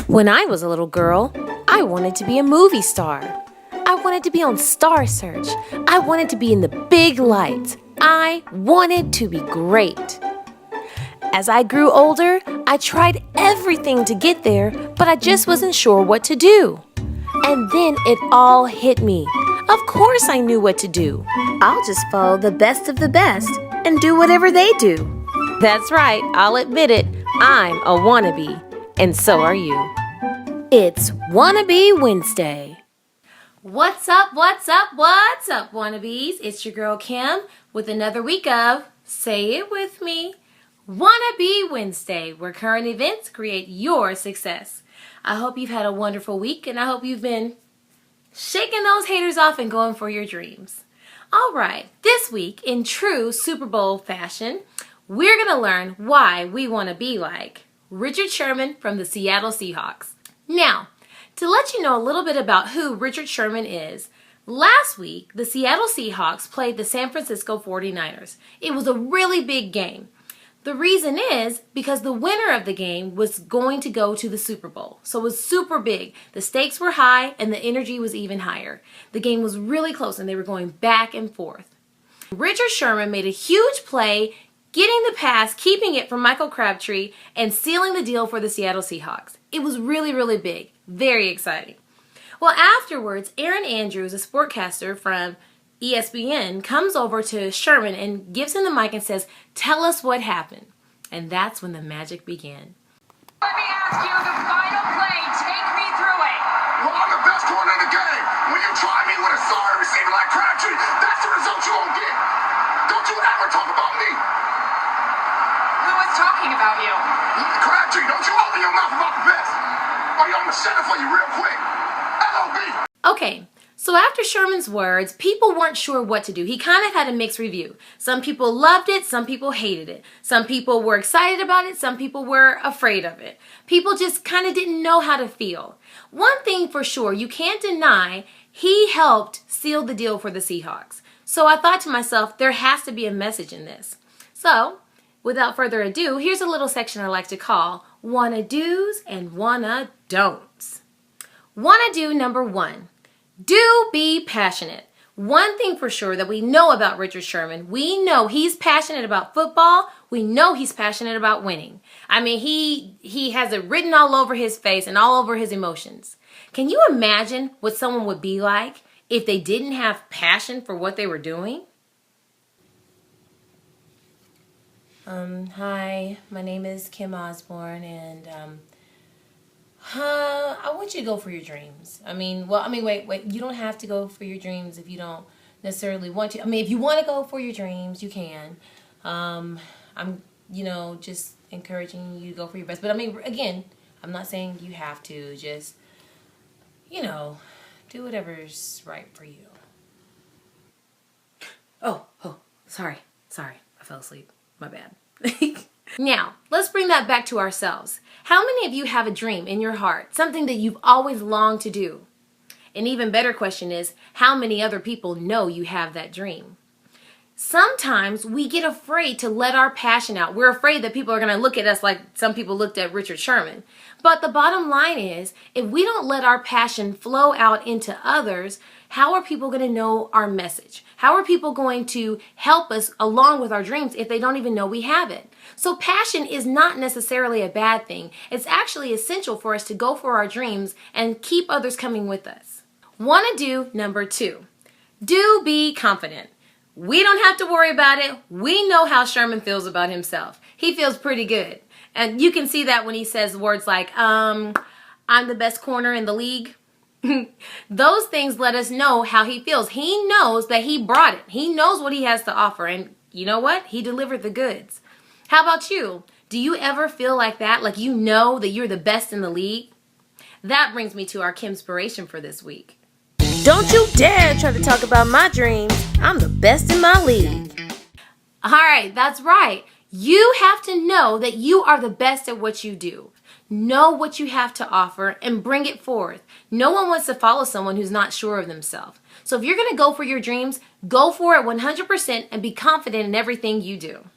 When I was a little girl, I wanted to be a movie star. I wanted to be on Star Search. I wanted to be in the big lights. I wanted to be great. As I grew older, I tried everything to get there, but I just wasn't sure what to do. And then it all hit me. Of course I knew what to do. I'll just follow the best of the best and do whatever they do. That's right, I'll admit it. I'm a wannabe, and so are you. It's Wannabe Wednesday. What's up, wannabes? It's your girl Kim with another week of, say it with me, Wannabe Wednesday, where current events create your success. I hope you've had a wonderful week, and I hope you've been shaking those haters off and going for your dreams. All right, this week, in true Super Bowl fashion, we're going to learn why we want to be like Richard Sherman from the Seattle Seahawks. Now, to let you know a little bit about who Richard Sherman is, last week, the Seattle Seahawks played the San Francisco 49ers. It was a really big game. The reason is because the winner of the game was going to go to the Super Bowl. So it was super big. The stakes were high and the energy was even higher. The game was really close and they were going back and forth. Richard Sherman made a huge play, getting the pass, keeping it from Michael Crabtree, and sealing the deal for the Seattle Seahawks. It was really, really big. Very exciting. Well, afterwards, Aaron Andrews, a sportcaster from ESPN, comes over to Sherman and gives him the mic and says, "Tell us what happened." And that's when the magic began. Let me ask you the final play. Take me through it. Well, I'm the best corner in the game. When you try me with a sorry receiver like Crabtree, that's the result you won't get. Don't you ever talk about me. Who was talking about you? Crabtree, don't you open your mouth about the best. Or I'm going to shut it for you real quick. LOB. Okay, so after Sherman's words, people weren't sure what to do. He kind of had a mixed review. Some people loved it, some people hated it. Some people were excited about it, some people were afraid of it. People just kind of didn't know how to feel. One thing for sure, you can't deny, he helped seal the deal for the Seahawks. So I thought to myself, there has to be a message in this. So, without further ado, here's a little section I like to call Wanna Do's and Wanna Don'ts. Wanna Do number 1. Do be passionate. One thing for sure that we know about Richard Sherman, we know he's passionate about football. We know he's passionate about winning. I mean, he has it written all over his face and all over his emotions. Can you imagine what someone would be like if they didn't have passion for what they were doing? Hi, my name is Kim Osborne, and I want you to go for your dreams. Wait, you don't have to go for your dreams if you don't necessarily want to. I mean, if you want to go for your dreams, you can. I'm, just encouraging you to go for your best. But again, I'm not saying you have to. Just, do whatever's right for you. Oh, sorry, I fell asleep. My bad. Now, let's bring that back to ourselves. How many of you have a dream in your heart, something that you've always longed to do? An even better question is, how many other people know you have that dream? Sometimes we get afraid to let our passion out. We're afraid that people are going to look at us like some people looked at Richard Sherman. But the bottom line is, if we don't let our passion flow out into others, how are people going to know our message? How are people going to help us along with our dreams if they don't even know we have it? So passion is not necessarily a bad thing. It's actually essential for us to go for our dreams and keep others coming with us. Wanna do number 2. Do be confident. We don't have to worry about it. We know how Sherman feels about himself. He feels pretty good. And you can see that when he says words like, I'm the best corner in the league. Those things let us know how he feels. He knows that he brought it. He knows what he has to offer. And you know what? He delivered the goods. How about you? Do you ever feel like that? Like you know that you're the best in the league? That brings me to our Kimspiration for this week. Don't you dare try to talk about my dreams. I'm the best in my league. All right, that's right. You have to know that you are the best at what you do. Know what you have to offer and bring it forth. No one wants to follow someone who's not sure of themselves. So if you're going to go for your dreams, go for it 100% and be confident in everything you do.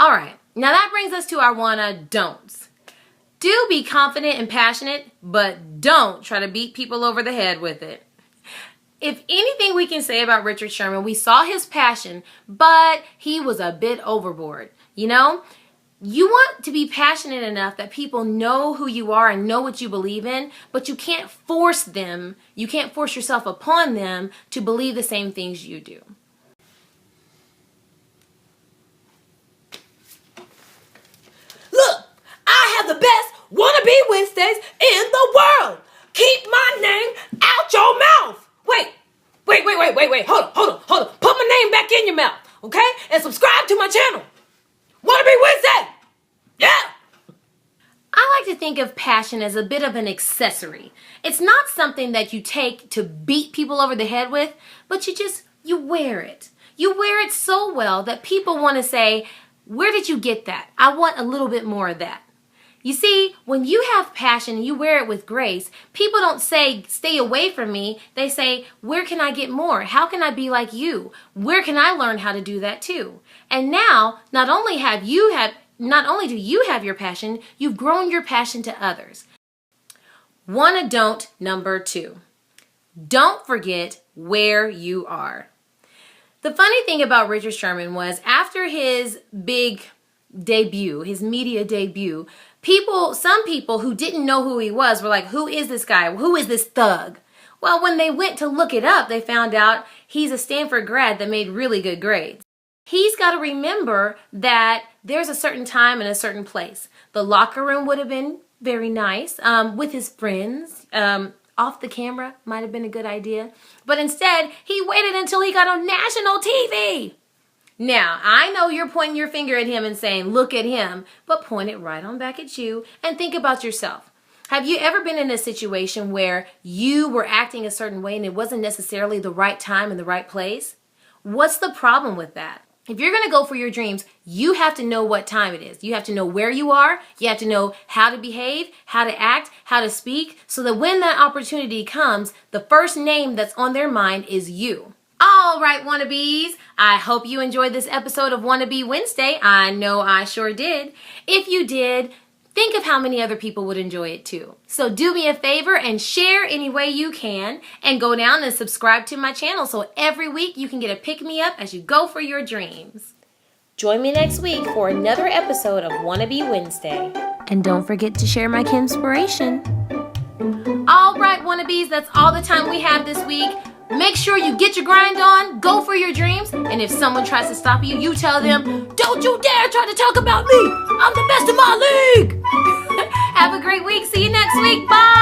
All right, now that brings us to our wanna don'ts. Do be confident and passionate, but don't try to beat people over the head with it. If anything we can say about Richard Sherman, we saw his passion, but he was a bit overboard. You know, you want to be passionate enough that people know who you are and know what you believe in, but you can't force them, you can't force yourself upon them to believe the same things you do. Look, I have the best wannabe Wednesdays in the world. Keep my name out your mouth. Wait. Hold on. Put my name back in your mouth, okay? And subscribe to my channel. Wannabe Wednesday. Yeah. I like to think of passion as a bit of an accessory. It's not something that you take to beat people over the head with, but you wear it. You wear it so well that people want to say, where did you get that? I want a little bit more of that. You see, when you have passion and you wear it with grace, people don't say, stay away from me. They say, where can I get more? How can I be like you? Where can I learn how to do that too? And now, not only do you have your passion, you've grown your passion to others. Wanna don't number 2. Don't forget where you are. The funny thing about Richard Sherman was after his big debut, his media debut, some people who didn't know who he was were like, who is this guy? Who is this thug? Well, when they went to look it up, they found out he's a Stanford grad that made really good grades. He's got to remember that there's a certain time and a certain place. The locker room would have been very nice with his friends. Off the camera might have been a good idea. But instead, he waited until he got on national TV. Now, I know you're pointing your finger at him and saying, look at him, but point it right on back at you and think about yourself. Have you ever been in a situation where you were acting a certain way and it wasn't necessarily the right time and the right place? What's the problem with that? If you're going to go for your dreams, you have to know what time it is. You have to know where you are. You have to know how to behave, how to act, how to speak, so that when that opportunity comes, the first name that's on their mind is you. All right, wannabes, I hope you enjoyed this episode of Wannabe Wednesday. I know I sure did. If you did, think of how many other people would enjoy it too. So do me a favor and share any way you can, and go down and subscribe to my channel so every week you can get a pick-me-up as you go for your dreams. Join me next week for another episode of Wannabe Wednesday. And don't forget to share my Kinspiration. All right, wannabes, that's all the time we have this week. Make sure you get your grind on, go for your dreams, and if someone tries to stop you, you tell them, don't you dare try to talk about me! I'm the best in my league! Have a great week. See you next week. Bye!